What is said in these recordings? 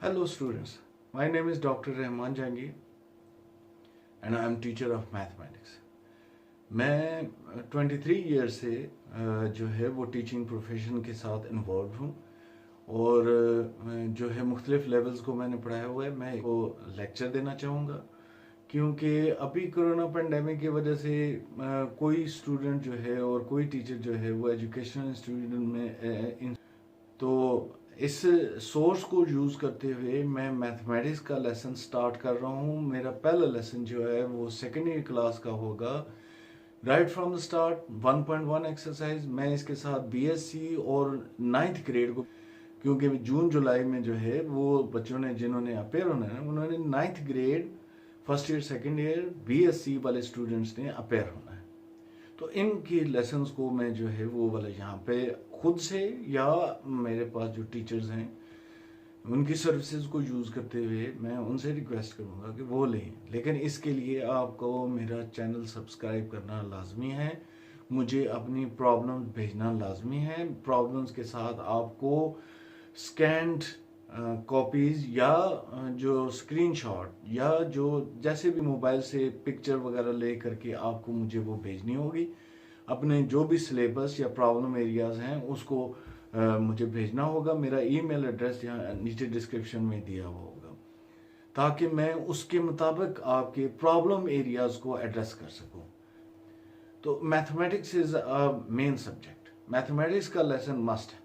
Hello students, my name is Dr. Rahman Jahangir and I am teacher of mathematics. मैं 23 year से जो है वो टीचिंग प्रोफेशन के साथ इन्वॉल्व हूँ और जो है मुख्तलिफ लेवल्स को मैंने पढ़ाया हुआ है। मैं को लेक्चर देना चाहूँगा क्योंकि अभी कोरोना पेंडेमिक की वजह से कोई स्टूडेंट जो है और कोई टीचर जो है वो एजुकेशनल इंस्टीट्यूट में तो इस सोर्स को यूज़ करते हुए मैं मैथमेटिक्स का लेसन स्टार्ट कर रहा हूँ। मेरा पहला लेसन जो है वो सेकेंड ईयर क्लास का होगा। Right from the start 1.1 exercise. मैं इसके साथ बीएससी और 9th ग्रेड को, क्योंकि जून जुलाई में जो है वो बच्चों ने जिन्होंने अपेयर होना है उन्होंने 9th grade first year second year BSc वाले स्टूडेंट्स ने अपेयर होना है। तो इनकी लेसन्स को मैं जो है वो वाला यहाँ पे खुद से या मेरे पास जो टीचर्स हैं उनकी सर्विसेज को यूज़ करते हुए मैं उनसे रिक्वेस्ट करूँगा कि वो लें। लेकिन इसके लिए आपको मेरा चैनल सब्सक्राइब करना लाजमी है, मुझे अपनी प्रॉब्लम्स भेजना लाजमी है। प्रॉब्लम्स के साथ आपको स्कैंड कॉपीज़ या जो स्क्रीनशॉट या जो जैसे भी मोबाइल से पिक्चर वगैरह ले करके आपको मुझे वो भेजनी होगी। अपने जो भी सिलेबस या प्रॉब्लम एरियाज हैं उसको मुझे भेजना होगा। मेरा ईमेल एड्रेस यहाँ नीचे डिस्क्रिप्शन में दिया हुआ होगा ताकि मैं उसके मुताबिक आपके प्रॉब्लम एरियाज को एड्रेस कर सकूं। तो mathematics is a main subject, mathematics का लेसन मस्ट है।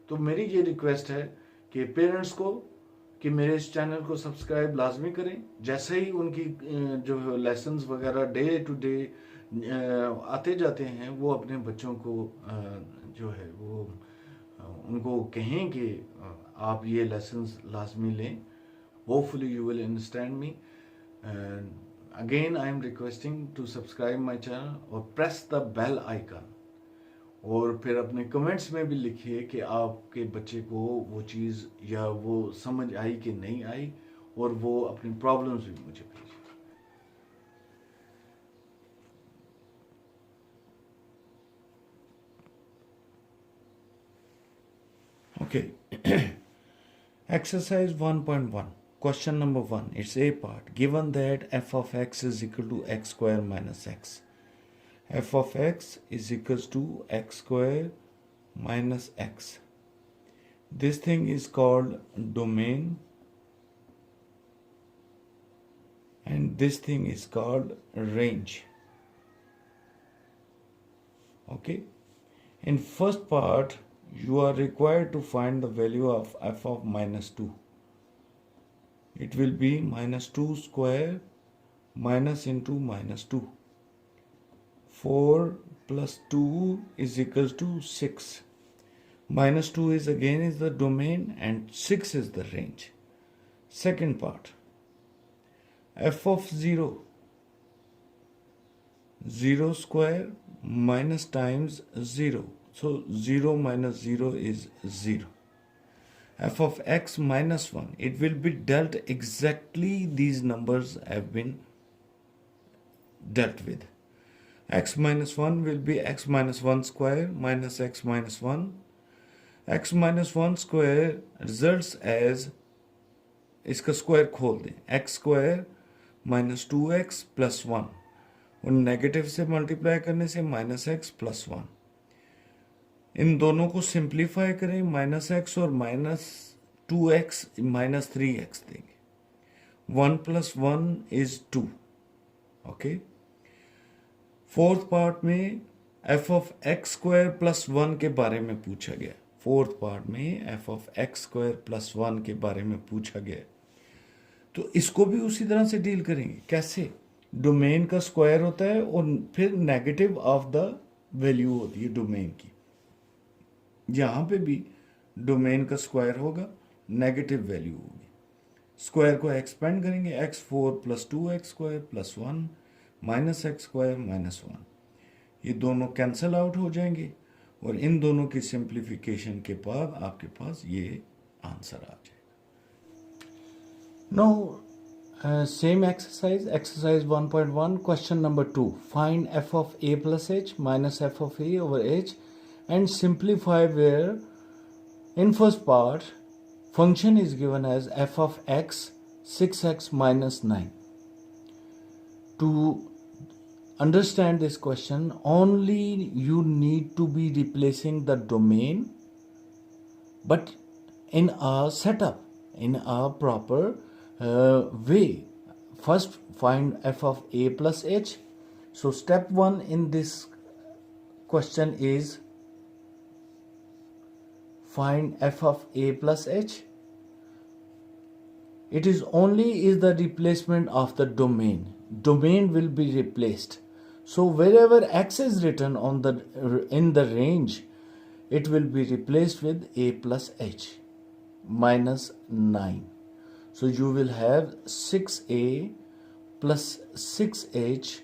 तो मेरी ये रिक्वेस्ट है कि पेरेंट्स को कि मेरे इस चैनल को सब्सक्राइब लाजमी करें। जैसे ही उनकी जो लेसन्स वगैरह डे टू डे आते जाते हैं वो अपने बच्चों को जो है वो उनको कहें कि आप ये लेसन्स लाजमी लें। Hopefully you will understand me. Again I am requesting to subscribe my channel और प्रेस द बेल आइकन, और फिर अपने कमेंट्स में भी लिखिए कि आपके बच्चे को वो चीज़ या वो समझ आई कि नहीं आई, और वो अपनी प्रॉब्लम्स भी मुझे भेजिए। Okay. Exercise 1.1. Question number 1. It's A part. Given that f of x is equal to x square minus x. F of x is equals to x square minus x. This thing is called domain and this thing is called range. Okay. In first part, you are required to find the value of f of minus 2. It will be minus 2 square minus into minus 2. 4 plus 2 is equals to 6. Minus 2 is again is the domain and 6 is the range. Second part, f of 0. 0 square minus times 0. So 0 minus 0 is 0. F of x minus 1. It will be dealt exactly these numbers have been dealt with. X minus 1 will be x minus 1 square minus x minus 1. X minus 1 square results as, इसका square खोल दें, x square minus 2x plus 1 और negative से multiply करने से minus x plus 1। इन दोनों को simplify करें, माइनस एक्स और माइनस 2x माइनस 3x देंगे। 1 plus 1 is 2। Okay. Fourth part में f of x square plus 1 के बारे में पूछा गया। फोर्थ पार्ट में f of x square plus 1 के बारे में पूछा गया, तो इसको भी उसी तरह से डील करेंगे। कैसे? डोमेन का स्क्वायर होता है और फिर नेगेटिव ऑफ द वैल्यू होती है डोमेन की। यहाँ पे भी डोमेन का स्क्वायर होगा, नेगेटिव वैल्यू होगी। स्क्वायर को एक्सपेंड करेंगे, x4 plus 2x square plus 1 minus x square minus 1, ये दोनों कैंसिल आउट हो जाएंगे और इन दोनों की सिंप्लीफिकेशन के बाद आपके पास ये आंसर आ जाएगा। Now same exercise 1.1, question number 2. Find f of a plus h minus f of a over h and simplify where in first part function is given as f of x 6x minus 9. To understand this question, only you need to be replacing the domain, but in a setup, in a proper way. First, find f of a plus h. So step 1 in this question is find f of a plus h. It is the replacement of the domain. Domain will be replaced. So wherever x is written in the range, it will be replaced with a plus h minus 9. So you will have 6a plus 6h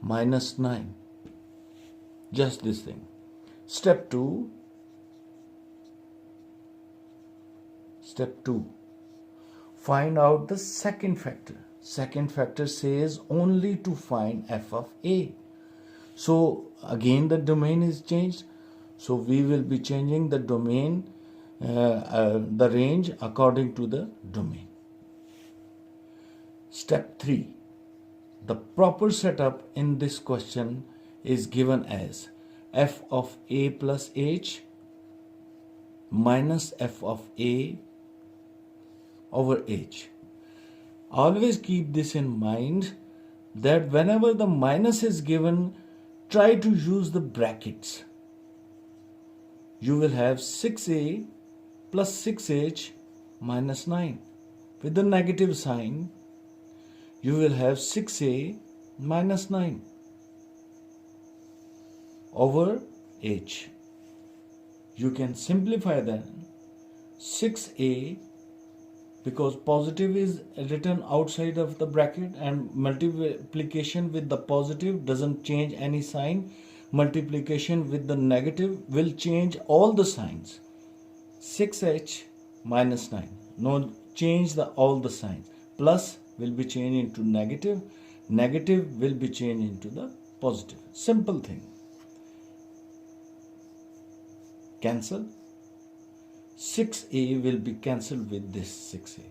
minus 9. Just this thing. Step 2. Find out the second factor. Second factor says only to find f of a. So again the domain is changed. So we will be changing the domain, the range according to the domain. Step 3. The proper setup in this question is given as f of a plus h minus f of a over h. Always keep this in mind that whenever the minus is given, try to use the brackets. You will have 6a plus 6h minus 9. With the negative sign, you will have 6a minus 9 over h. You can simplify that. 6a, because positive is written outside of the bracket and multiplication with the positive doesn't change any sign. Multiplication with the negative will change all the signs. 6h minus 9. No, change all the signs. Plus will be changed into negative. Negative will be changed into the positive. Simple thing. Cancel. 6a will be cancelled with this 6a.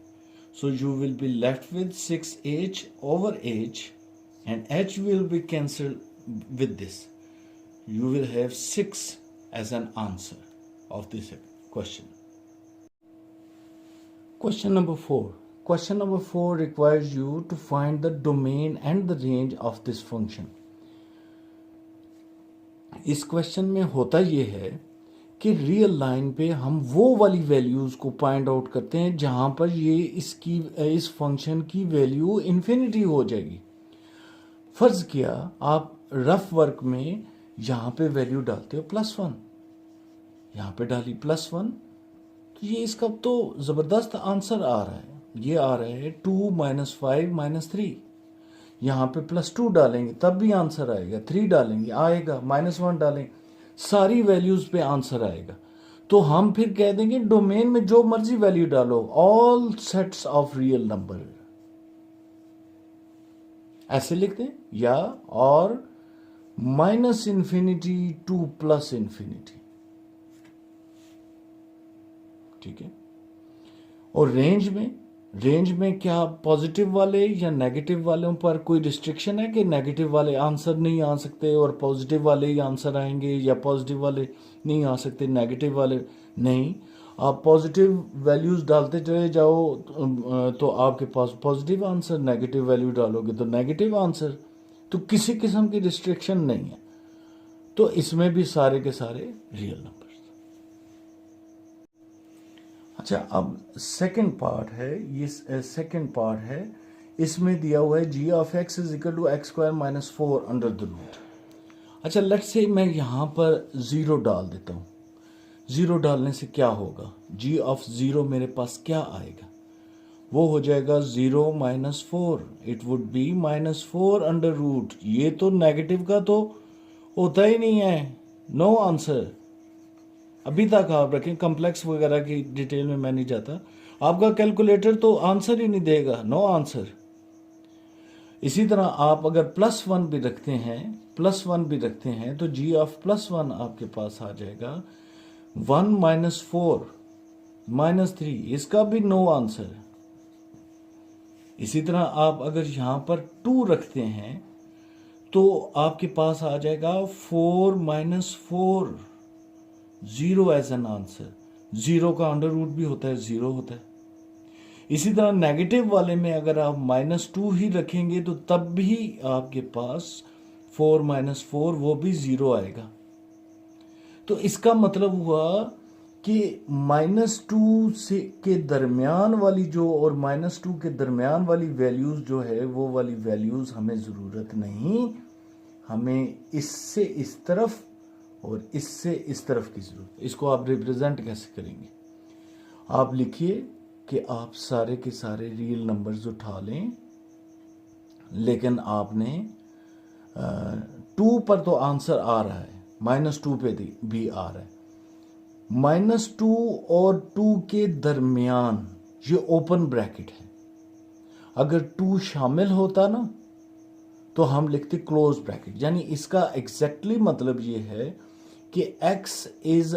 So you will be left with 6h over h, and h will be cancelled with this. You will have 6 as an answer of this question. Question number 4. Question number 4 requires you to find the domain and the range of this function. इस question में होता ये है कि real line पे हम वो वाली वैल्यूज को फाइंड आउट करते हैं जहां पर ये इस फंक्शन की वैल्यू इन्फिनिटी हो जाएगी. फर्ज किया आप रफ वर्क में यहां पे वैल्यू डालते हो +1, यहां पे डाली +1, तो ये इसका तो जबरदस्त आंसर आ रहा है. ये आ रहा है 2 - 5 - 3. यहां पे +2 डालेंगे तब भी आंसर आएगा, 3 डालेंगे आएगा, -1 डालेंगे, सारी वैल्यूज पे आंसर आएगा. तो हम फिर कह देंगे डोमेन में जो मर्जी वैल्यू डालो, all sets of real number, ऐसे लिखते हैं. या और -∞ to +∞, ठीक है. और रेंज में क्या पॉजिटिव वाले या नेगेटिव वालों पर कोई रिस्ट्रिक्शन है कि नेगेटिव वाले आंसर नहीं आ सकते और पॉजिटिव वाले ही आंसर आएंगे, या पॉजिटिव वाले नहीं आ सकते नेगेटिव वाले नहीं. आप पॉजिटिव वैल्यूज डालते चले जाओ तो आपके पास पॉजिटिव आंसर, नेगेटिव वैल्यू डालोगे तो नेगेटिव आंसर. तो किसी किस्म की रिस्ट्रिक्शन नहीं है. तो इसमें भी सारे के सारे रियल नंबर. अच्छा, अब सेकंड पार्ट है. ये सेकंड पार्ट है, इसमें दिया हुआ है g of x is equal to x² - 4 under the root. अच्छा, लेट्स से मैं यहाँ पर 0 डाल देता हूँ. 0 डालने से क्या होगा? g of 0 मेरे पास क्या आएगा? वो हो जाएगा 0 - 4. It would be -4 under root. ये तो नेगेटिव का तो होता ही नहीं है, नो आंसर. अभी तक आप रखें, कॉम्प्लेक्स वगैरह की डिटेल में मैं नहीं जाता. आपका कैलकुलेटर तो आंसर ही नहीं देगा, नो आंसर. इसी तरह आप अगर +1 भी रखते हैं तो g of +1 आपके पास आ जाएगा 1 - 4. -3, इसका भी नो आंसर है। इसी तरह आप अगर यहां पर 2 रखते हैं तो आपके पास आ जाएगा 4 - 4, 0 एज एन आंसर। 0 का अंडर रूट भी होता है, 0 होता है। इसी तरह नेगेटिव वाले में अगर आप -2 ही रखेंगे तो तब भी आपके पास 4 - 4 वो भी 0 आएगा। तो इसका मतलब हुआ कि -2 से के दरमियान वाली जो और -2 के दरमियान वाली वैल्यूज जो है वो वाली वैल्यूज हमें ज़रूरत नहीं, हमें इससे इस तरफ और इससे इस तरफ की ज़रूरत। इसको आप रिप्रेजेंट कैसे करेंगे? आप लिखिए कि आप सारे के सारे रियल नंबर्स उठा लें, लेकिन आपने 2 पर तो आंसर आ रहा है, -2 पे भी आ रहा है। -2 और 2 के दरमियान ये ओपन ब्रैकेट है। अगर 2 शामिल होता ना तो हम लिखते क्लोज ब्रैकेट। यानी इसका एग्जैक्टली मतलब ये है कि x is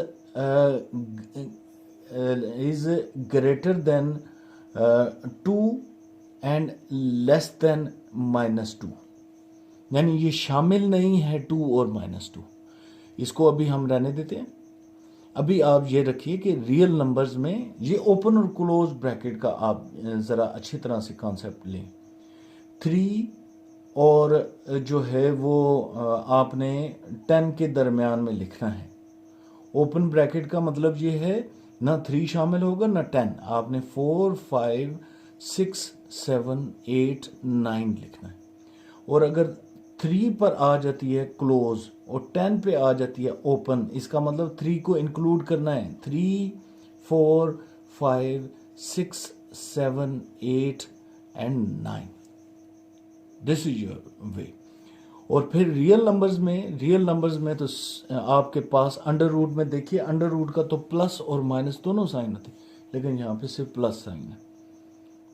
greater than 2 and less than -2। यानी ये शामिल नहीं है 2 और -2। इसको अभी हम रहने देते हैं। अभी आप ये रखिए कि रियल नंबर्स में ये ओपन और क्लोज ब्रैकेट का आप ज़रा अच्छी तरह से कॉन्सेप्ट लें। 3 और जो है वो आपने 10 के दरमियान में लिखना है। ओपन ब्रैकेट का मतलब ये है ना 3 शामिल होगा ना 10, आपने 4, 5, 6, 7, 8, 9 लिखना है। और अगर 3 पर आ जाती है क्लोज और 10 पे आ जाती है ओपन, इसका मतलब 3 को इंक्लूड करना है। 3, 4, 5, 6, 7, 8 and 9। This is your way. और फिर रियल नंबर्स में तो आपके पास अंडर रूट में देखिए, अंडर रूट का तो प्लस और माइनस दोनों साइन होते, लेकिन यहाँ पे सिर्फ प्लस साइन है।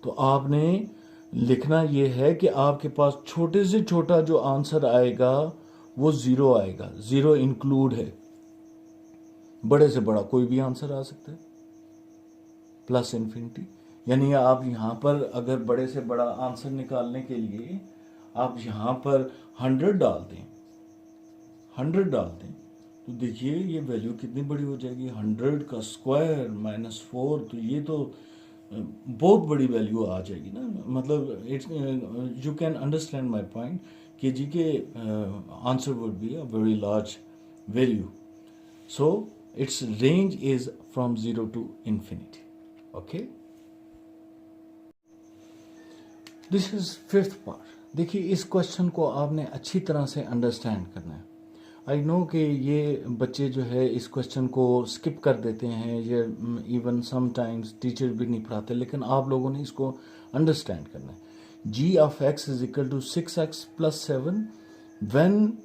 तो आपने लिखना यह है कि आपके पास छोटे से छोटा जो आंसर आएगा वो 0 आएगा, 0 इंक्लूड है। बड़े से बड़ा कोई भी आंसर आ सकता है, प्लस इन्फिनिटी। यानी आप यहाँ पर अगर बड़े से बड़ा आंसर निकालने के लिए आप यहाँ पर 100 डाल दें तो देखिए ये वैल्यू कितनी बड़ी हो जाएगी। 100 का स्क्वायर -4, तो ये तो बहुत बड़ी वैल्यू आ जाएगी ना। मतलब it's, you can understand my point कि जी के answer would be a very large value. So it's range is from 0 to infinity. Okay, this is 5th part. देखिए इस क्वेश्चन को आपने अच्छी तरह से अंडरस्टैंड करना है। आई नो कि ये बच्चे जो है इस क्वेश्चन को स्किप कर देते हैं, ये इवन समटाइम्स टीचर भी नहीं पढ़ाते, लेकिन आप लोगों ने इसको अंडरस्टैंड करना है। g of x is equal to 6x plus 7 when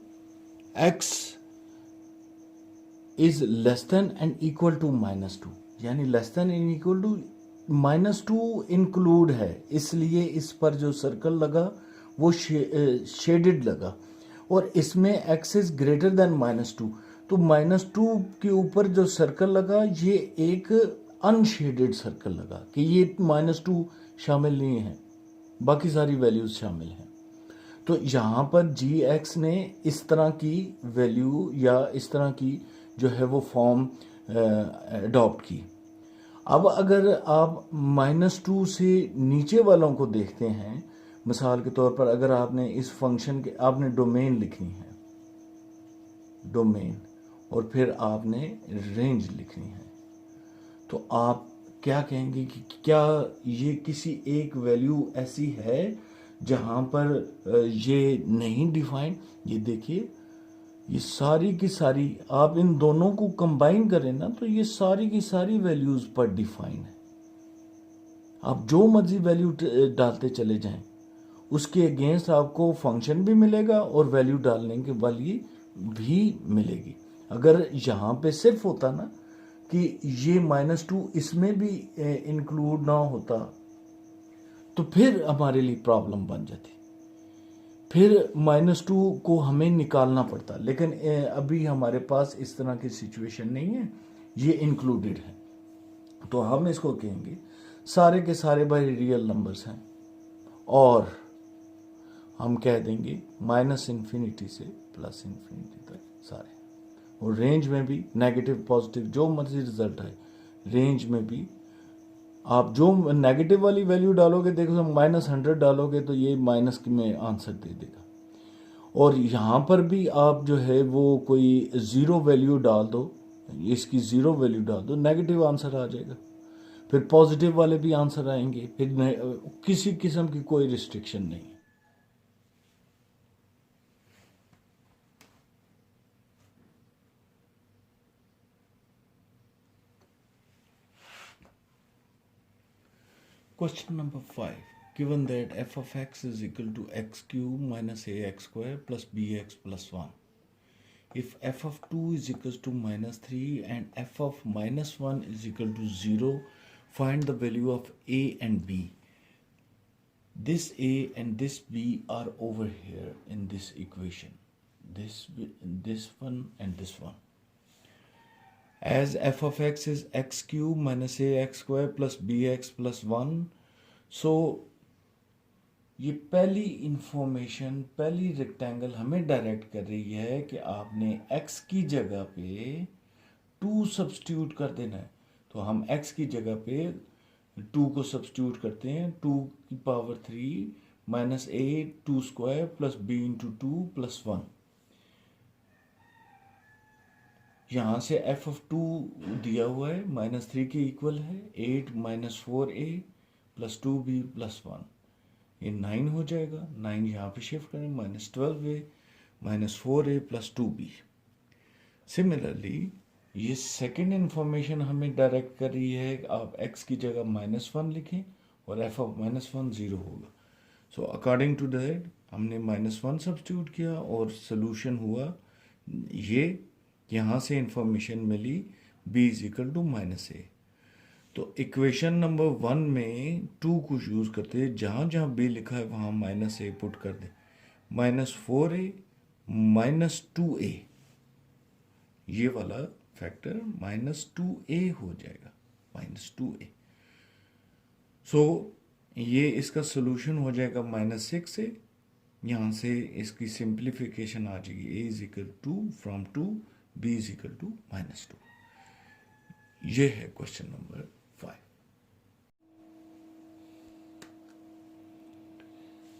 x is less than and equal to -2। यानी less than and equal to -2 include है, इसलिए इस पर जो सर्कल लगा वो शेडेड लगा। और इसमें x इज ग्रेटर देन -2, तो -2 के ऊपर जो सर्कल लगा ये एक अनशेडेड सर्कल लगा कि ये -2 शामिल नहीं है, बाकी सारी वैल्यूज शामिल हैं। तो यहाँ पर gx ने इस तरह की वैल्यू या इस तरह की जो है वो फॉर्म अडॉप्ट की। अब अगर आप -2 से नीचे वालों को देखते हैं, मिसाल के तौर पर अगर आपने इस फंक्शन के आपने डोमेन लिखनी है, डोमेन, और फिर आपने रेंज लिखनी है, तो आप क्या कहेंगे कि क्या ये किसी एक वैल्यू ऐसी है जहां पर ये नहीं डिफाइन? ये देखिए ये सारी की सारी आप इन दोनों को कंबाइन करें ना तो ये सारी की सारी वैल्यूज पर डिफाइन है। आप जो मर्जी वैल्यू डालते चले जाएं, उसके अगेंस्ट आपको फंक्शन भी मिलेगा और वैल्यू डालने के वाली भी मिलेगी। अगर यहाँ पे सिर्फ होता ना कि ये -2 इसमें भी इंक्लूड ना होता तो फिर हमारे लिए प्रॉब्लम बन जाती, फिर -2 को हमें निकालना पड़ता। लेकिन अभी हमारे पास इस तरह की सिचुएशन नहीं है, ये इंक्लूडेड है। तो हम इसको कहेंगे सारे के सारे भाई रियल नंबर्स हैं, और हम कह देंगे माइनस इन्फिनिटी से प्लस इन्फिनिटी तक सारे, और रेंज में भी नेगेटिव पॉजिटिव जो मर्जी रिजल्ट है, रेंज में भी आप जो नेगेटिव वाली वैल्यू डालोगे, देखो -100 डालोगे तो ये माइनस में आंसर दे देगा। और यहाँ पर भी आप जो है वो कोई ज़ीरो वैल्यू डाल दो, इसकी ज़ीरो वैल्यू डाल दो, नेगेटिव आंसर आ जाएगा। फिर पॉजिटिव वाले भी आंसर आएंगे, फिर किसी किस्म की कोई रिस्ट्रिक्शन नहीं। Question number 5. Given that f of x is equal to x cube minus ax square plus bx plus 1. If f of 2 is equal to -3 and f of -1 is equal to 0, find the value of a and b. This a and this b are over here in this equation. This one and this one. As f of x is x cube minus ax square plus bx plus 1, so ये पहली information, पहली rectangle हमें direct कर रही है कि आपने x की जगह पे 2 सब्स्टिट्यूट कर देना है। तो हम x की जगह पे 2 को सब्स्टिट्यूट करते हैं, 2 की power 3 minus a 2 square plus b into 2 plus 1। यहाँ से f ऑफ 2 दिया हुआ है -3 के इक्वल है, 8 minus 4a plus 2b plus 1, ये 9 हो जाएगा। 9 यहाँ पे शिफ्ट करें, -12a minus 4a plus 2b। Similarly ये सेकेंड इंफॉर्मेशन हमें डायरेक्ट कर रही है कि आप x की जगह -1 लिखें और f ऑफ -1 0 होगा। सो अकॉर्डिंग टू दैट हमने -1 सब्स्टिट्यूट किया और सोल्यूशन हुआ ये, यहाँ से इंफॉर्मेशन मिली b is equal to -a। तो इक्वेशन नंबर 1 में 2 को यूज़ करते हैं, जहाँ जहाँ b लिखा है वहाँ -a पुट कर दें, -4a -2a, ये वाला फैक्टर -2a हो जाएगा, -2a। सो ये इसका सोल्यूशन हो जाएगा -6 से, यहाँ से इसकी सिंप्लीफिकेशन आ जाएगी a is equal to from 2 b is equal to -2। ये है question number 5।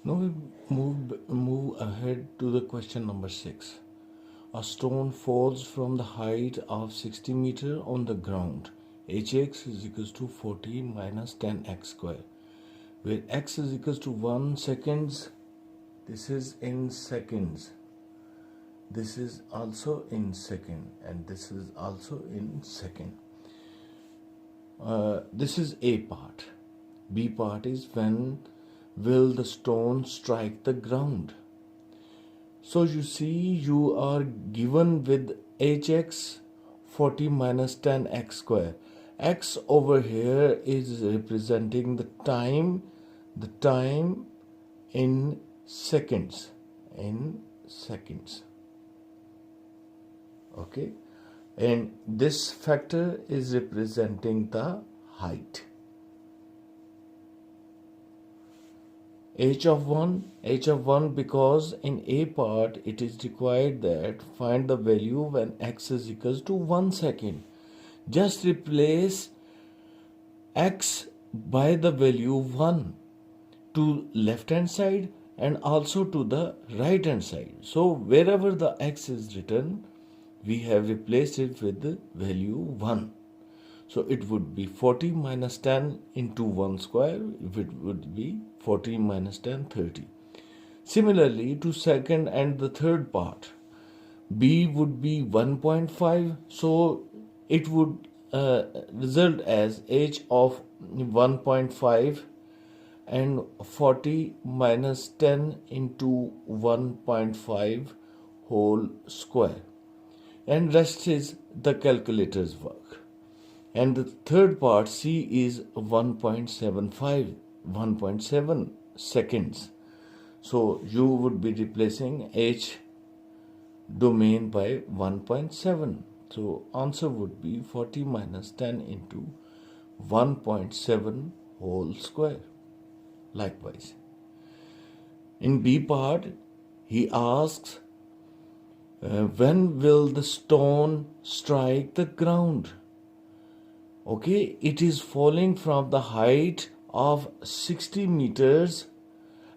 Now we move ahead to the question number 6. A stone falls from the height of 60 meter on the ground. hx is equals to 40 minus 10x square, where x is equals to 1 seconds. This is in seconds. This is also in second, and this is also in second. This is A part. B part is when will the stone strike the ground. So you see you are given with hx 40 minus 10x square. X over here is representing the time in seconds. Okay, and this factor is representing the height. H of 1 because in A part it is required that find the value when x is equals to 1 second. Just replace x by the value 1 to left hand side and also to the right hand side. So wherever the x is written, we have replaced it with the value 1. So it would be 40 minus 10 into 1 square, it would be 40 minus 10, 30. Similarly to second and the third part, b would be 1.5, so it would result as h of 1.5 and 40 minus 10 into 1.5 whole square. And rest is the calculator's work. And the third part C is 1.7 seconds. So you would be replacing H domain by 1.7. So answer would be 40 minus 10 into 1.7 whole square. Likewise, in B part, he asks, when will the stone strike the ground? Okay, it is falling from the height of 60 meters,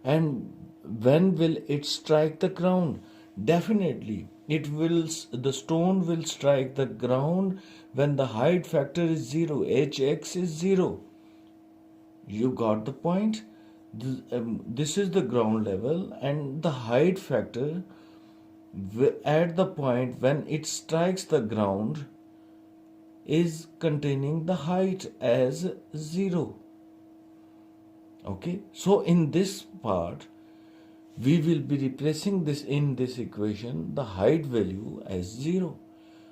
and when will it strike the ground? Definitely, the stone will strike the ground when the height factor is 0, hx is 0. You got the point? This is the ground level, and the height factor at the point when it strikes the ground is containing the height as 0. Okay, so in this part we will be replacing this in this equation, the height value as 0.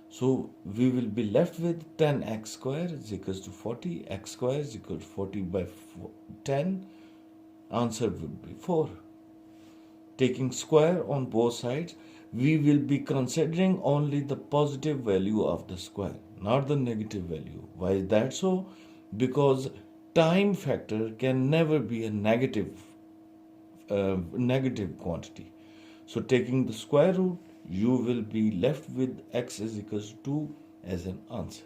So we will be left with 10x square is equals to 40, x square is equal to 40 by 10. Answer would be 4. Taking square on both sides, we will be considering only the positive value of the square, not the negative value. Why is that so? Because time factor can never be a negative quantity. So taking the square root, you will be left with x is equals to 2 as an answer.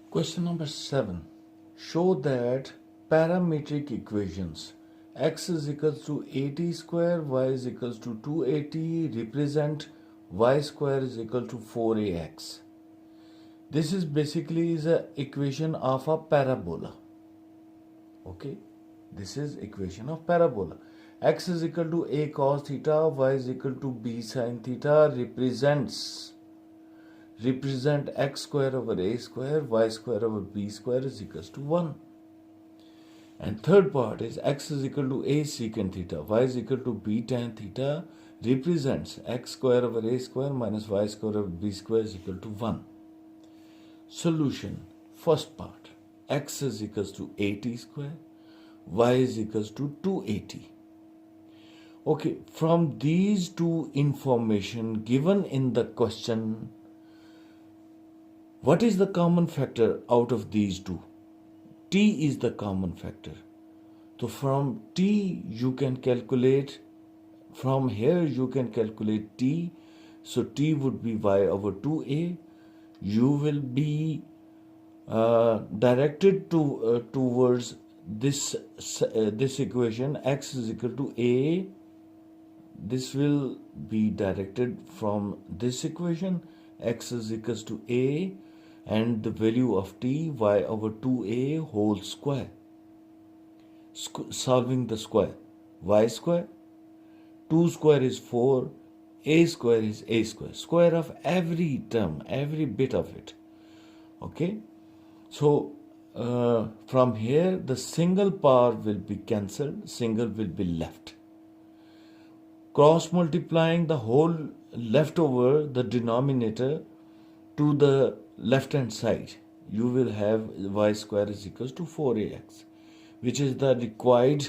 Question number 7. Show that parametric equations x is equals to 80 square, y is equals to 280 represent y square is equal to 4ax. This is basically the equation of a parabola. Okay, this is equation of parabola. X is equal to a cos theta, y is equal to b sin theta represent x square over a square, y square over b square is equals to 1. And third part is x is equal to a secant theta, y is equal to b tan theta represents x square over a square minus y square over b square is equal to 1. Solution. First part, x is equals to 80 square, y is equals to 280. Okay, from these two information given in the question, what is the common factor out of these two? T is the common factor. So from T you can calculate, from here you can calculate T. So T would be y over 2a. You will be directed towards this equation x is equal to a. This will be directed from this equation x is equals to a and the value of t y over 2a whole square. Solving the square, y square, 2 square is 4, a square is a square, square of every term, every bit of it. Okay, so from here the single power will be cancelled, single will be left. Cross multiplying the whole leftover, the denominator, to the left hand side, you will have y square is equals to 4ax, which is the required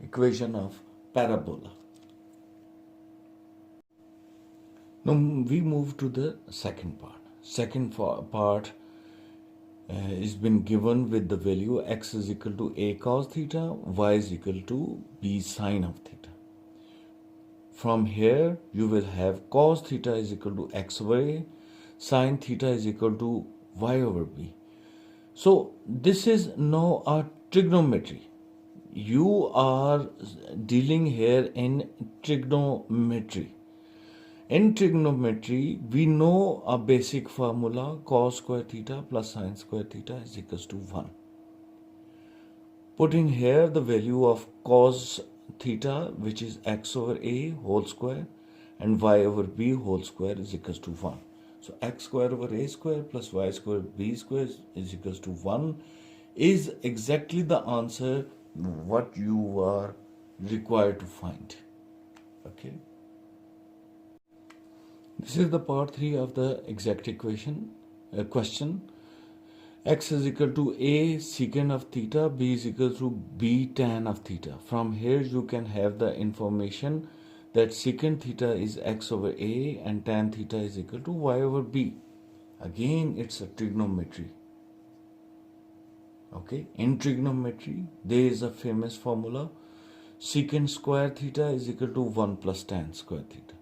equation of parabola. Now we move to the second part. Second part is been given with the value x is equal to a cos theta, y is equal to b sin of theta. From here you will have cos theta is equal to x over a, sin theta is equal to y over b. So this is now a trigonometry. You are dealing here in trigonometry. In trigonometry, we know a basic formula, cos square theta plus sin square theta is equals to 1. Putting here the value of cos theta, which is x over a whole square, and y over b whole square is equals to 1. So x square over a square plus y square b square is equals to 1 is exactly the answer what you are required to find. Okay. This is the part 3 of the exact equation question. X is equal to a secant of theta, b is equal to b tan of theta. From here you can have the information that secant theta is x over a and tan theta is equal to y over b. Again, it's a trigonometry. Okay, in trigonometry, there is a famous formula: secant square theta is equal to 1 plus tan square theta.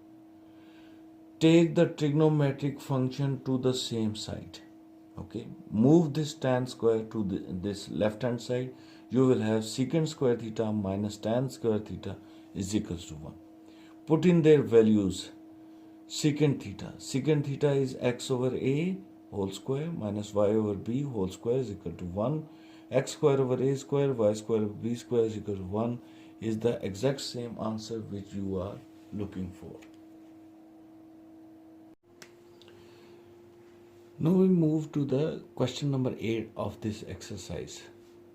Take the trigonometric function to the same side. Okay, move this tan square to this left hand side. You will have secant square theta minus tan square theta is equals to 1. Put in their values. Secant theta is x over a whole square minus y over b whole square is equal to 1. X square over a square, y square over b square is equal to 1 is the exact same answer which you are looking for. Now we move to the question number 8 of this exercise.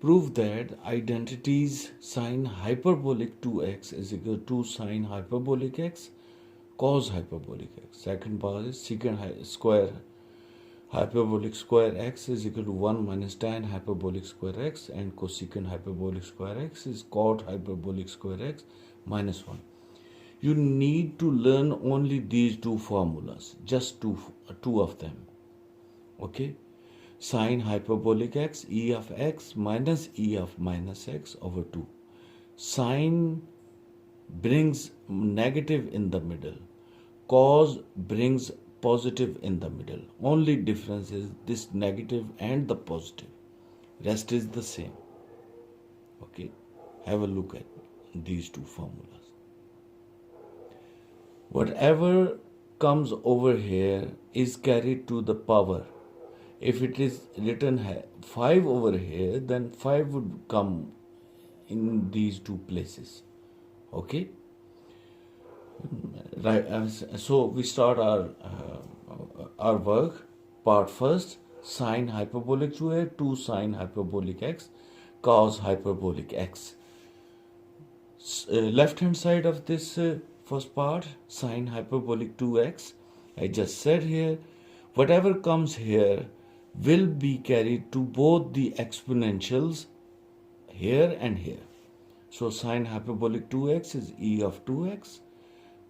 Prove that identities sine hyperbolic 2x is equal to sine hyperbolic x cos hyperbolic x. Second part is secant square hyperbolic square x is equal to 1 minus tan hyperbolic square x, and cosecant hyperbolic square x is cot hyperbolic square x minus 1. You need to learn only these two formulas, just two of them. Okay, sine hyperbolic x, e of x minus e of minus x over 2. Sine brings negative in the middle. Cos brings positive in the middle. Only difference is this negative and the positive. Rest is the same. Okay, have a look at these two formulas. Whatever comes over here is carried to the power. If it is written 5 over here, then 5 would come in these two places. Okay, right. So we start our work. Part first: sine hyperbolic 2 sine hyperbolic x cos hyperbolic x. Left hand side of this first part, sine hyperbolic 2x. I just said here, whatever comes here will be carried to both the exponentials here and here. So sine hyperbolic 2x is e of 2x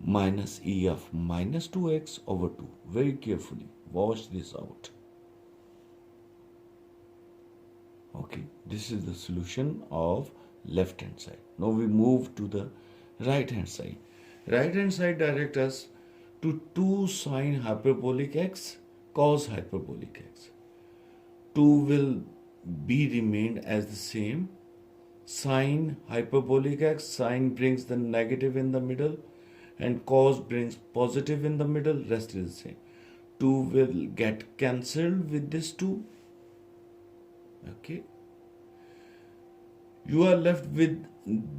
minus e of minus 2x over 2. Very carefully, wash this out. Okay, this is the solution of left hand side. Now we move to the right hand side. Right hand side direct us to 2 sine hyperbolic x cos hyperbolic x. 2 will be remained as the same. Sine hyperbolic x, sine brings the negative in the middle and cos brings positive in the middle, rest is the same. 2 will get cancelled with this 2. Okay, you are left with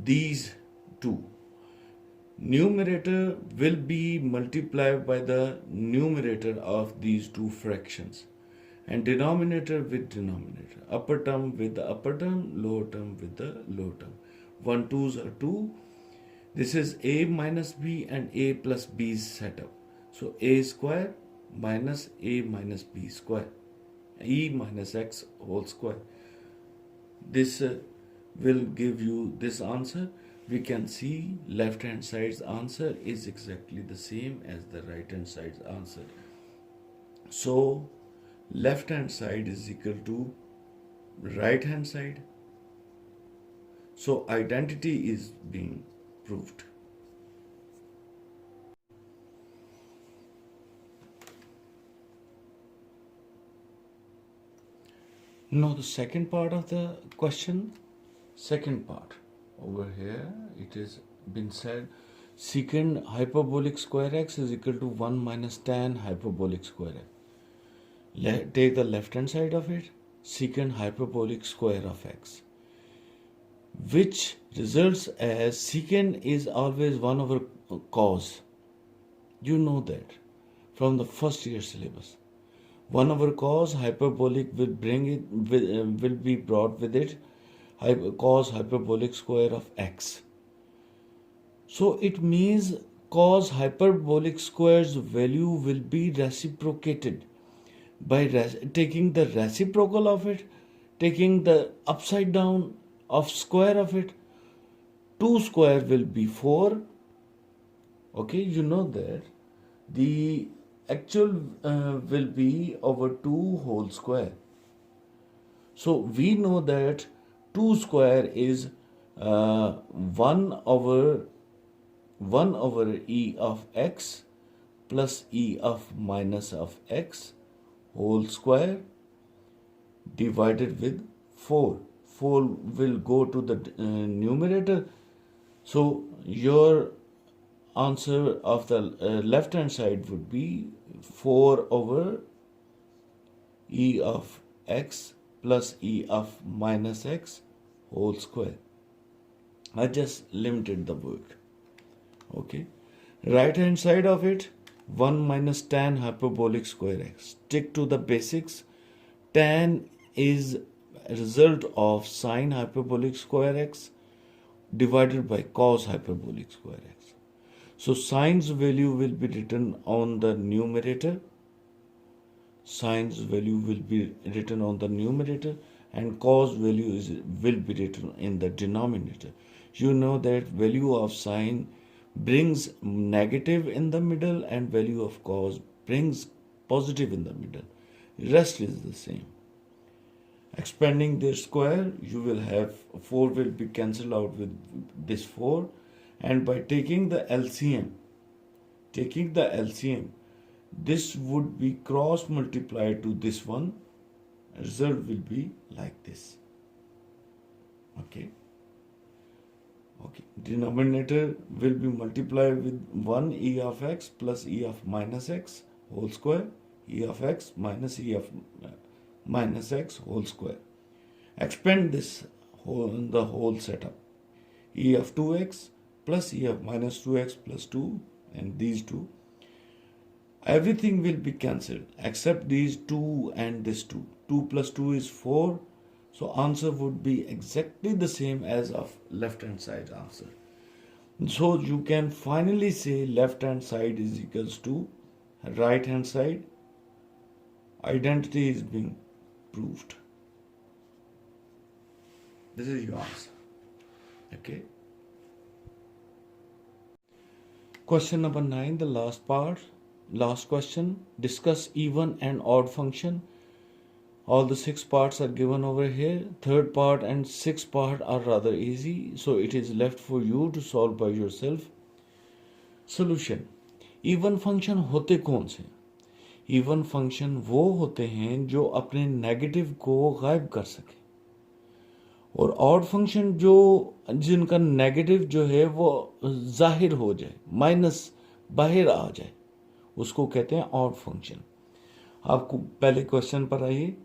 these two. Numerator will be multiplied by the numerator of these two fractions, and denominator with denominator, upper term with the upper term, lower term with the lower term. 1 2s are 2. This is a minus b and a plus b setup. So a square minus a minus b square, e minus x whole square. This will give you this answer. We can see left hand side's answer is exactly the same as the right hand side's answer. So left hand side is equal to right hand side. So identity is being proved. Now the second part of the question, second part over here, it is been said secant hyperbolic square x is equal to 1 minus tan hyperbolic square x. Take the left hand side of it, secant hyperbolic square of x, which results as secant is always 1 over cos. You know that from the first year syllabus. 1 over cos hyperbolic will be brought with it cos hyperbolic square of x. So it means cos hyperbolic square's value will be reciprocated by taking the reciprocal of it, taking the upside down of square of it. 2 square will be 4. Okay, you know that the actual will be over 2 whole square. So we know that 2 square is 1 over e of x plus e of minus of x whole square divided with 4. 4 will go to the numerator. So your answer of the left hand side would be 4 over e of x plus e of minus x whole square. I just limited the word. Okay. Right hand side of it, 1 minus tan hyperbolic square x. Stick to the basics. Tan is a result of sine hyperbolic square x divided by cos hyperbolic square x. So sine's value will be written on the numerator. Sine's value will be written on the numerator and cos value will be written in the denominator. You know that value of sine brings negative in the middle and value of cos brings positive in the middle. Rest is the same. Expanding their square, you will have 4 will be cancelled out with this 4, and by taking the LCM, this would be cross multiplied to this one. Result will be like this. Okay. Denominator will be multiplied with 1 e of x plus e of minus x whole square, e of x minus e of minus x whole square. Expand this the whole setup. E of 2x plus e of minus 2x plus 2 and these two. Everything will be cancelled except these 2 and this 2. 2 plus 2 is 4. So answer would be exactly the same as of left hand side answer. So you can finally say left hand side is equals to right hand side. Identity is being proved. This is your answer. Okay. Question number 9, the last part. Last question. Discuss even and odd function. All the 6 parts are given over here. Third part and 6th part are rather easy, so it is left for you to solve by yourself. Solution. Even function होते कौन से? Even function वो होते हैं जो अपने negative को गायब कर सके, और ऑड फंक्शन जो जिनका नेगेटिव जो है वो जाहिर हो जाए, माइनस बाहर आ जाए, उसको कहते हैं ऑड फंक्शन. आपको पहले क्वेश्चन पर आइए.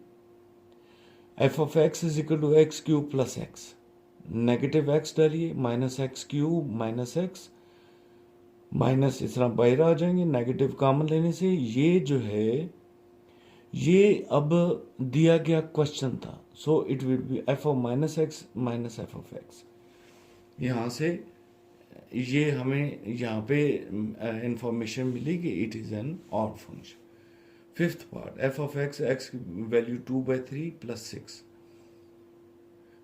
F of x is equal to x cube plus x. Negative x डालिए, minus x cube minus x, minus इस तरह बाहर आ जाएंगे. नेगेटिव कॉमन लेने से ये जो है ये अब दिया गया क्वेश्चन था, so it will be F of minus x minus F of x. यहाँ से ये हमें यहाँ पे इंफॉर्मेशन मिली कि it is an odd function. 5th part, F of x, x की वैल्यू 2/3 प्लस 6.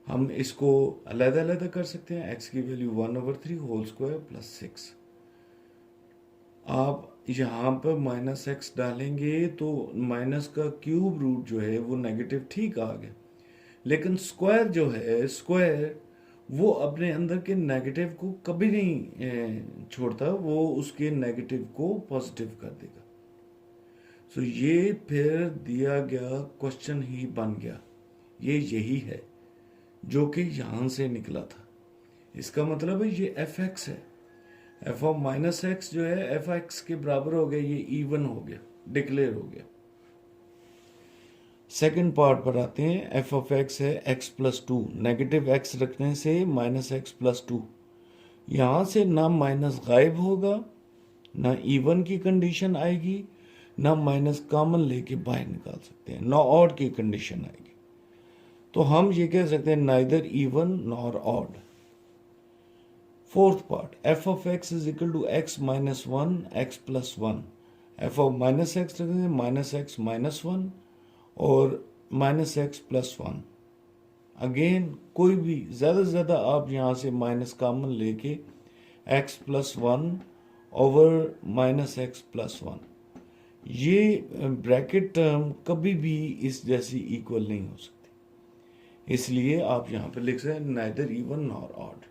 हम इसको अलग-अलग कर सकते हैं. एक्स की वैल्यू 1/3 होल स्क्वायर प्लस 6. आप यहाँ पर माइनस एक्स डालेंगे तो माइनस का क्यूब रूट जो है वो नेगेटिव ठीक आ गया, लेकिन स्क्वायर जो है स्क्वायर वो अपने अंदर के नेगेटिव को कभी नहीं छोड़ता, वो उसके नेगेटिव को पॉजिटिव कर देगा. सो ये फिर दिया गया क्वेश्चन ही बन गया. ये यही है जो कि यहाँ से निकला था. इसका मतलब है ये एफ एक्स है. एफ ऑफ माइनस एक्स जो है एफ एक्स के बराबर हो गया, ये इवन हो गया, डिक्लेयर हो गया. सेकंड पार्ट पर आते हैं. एफ ऑफ एक्स है एक्स प्लस 2. नेगेटिव एक्स रखने से माइनस एक्स प्लस 2. यहाँ से ना माइनस गायब होगा, ना इवन की कंडीशन आएगी, ना माइनस कॉमन लेके बाहर निकाल सकते हैं, ना ऑड की कंडीशन आएगी. तो हम ये कह सकते हैं neither even nor odd. 4th part, F of x is equal to X minus 1 X plus 1. F of minus X रखते हैं माइनस एक्स माइनस 1 और माइनस एक्स प्लस 1. अगेन कोई भी ज़्यादा से ज़्यादा आप यहाँ से माइनस कॉमन लेके x plus 1 over minus x plus 1. ये ब्रैकेट टर्म कभी भी इस जैसी इक्वल नहीं हो सकती. इसलिए आप यहाँ पे लिख रहे हैं नाइदर इवन नॉर ऑड।